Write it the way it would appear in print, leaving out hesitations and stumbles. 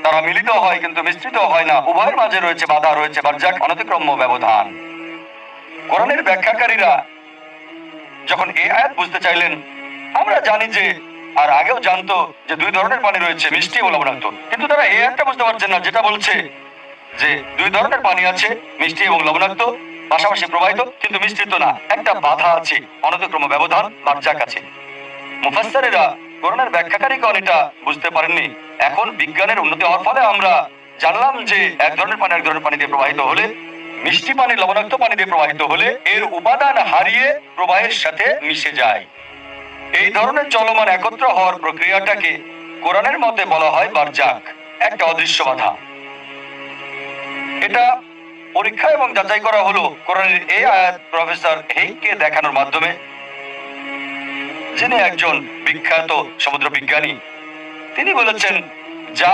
তারা মিলিত হয় কিন্তু মিশ্রিত হয় না, উভয়ের মাঝে রয়েছে বাধা, রয়েছে বারজাক, অনতিক্রম্য ব্যবধান। কোরআনের ব্যাখ্যাকারীরা যখন এই আয়াত বুঝতে চাইলেন, আমরা জানি যে আর আগেও জানতো যে দুই ধরনের পানি রয়েছে, মিষ্টি ও লবণাক্ত, কিন্তু তারা এই আয়াতটা বুঝতে পারছেন না যেটা বলছে যে দুই ধরনের পানি আছে, মিষ্টি এবং লবণাক্ত, পাশাপাশি প্রবাহিত কিন্তু মিশ্রিত না, একটা বাধা আছে, অনতিক্রম্য ব্যবধান, বারজাক আছে। মুফাসসিরেরা, কোরআনের ব্যাখ্যাকারীগণ এটা বুঝতে পারেননি। এখন বিজ্ঞানের উন্নতি হওয়ার ফলে আমরা জানলাম যে এক ধরনের পানি এক ধরনের পানি দিয়ে প্রবাহিত হলে, মিষ্টি পানি লবণাক্ত পানি দিয়ে প্রবাহিত হলে এর উপাদান হারিয়ে প্রবাহের সাথে মিশে যায়। এই ধরনের চলমান একত্র হওয়ার প্রক্রিয়াটাকে কোরআনের মতে বলা হয় বারজাক, একটা অদৃশ্য বাধা। এটা পরীক্ষা এবং যাচাই করা হলো কোরআনের এই আয়াত প্রফেসর হেইককে দেখানোর মাধ্যমে, যিনি একজন বিখ্যাত সমুদ্র বিজ্ঞানী। তিনি বলেছেন যা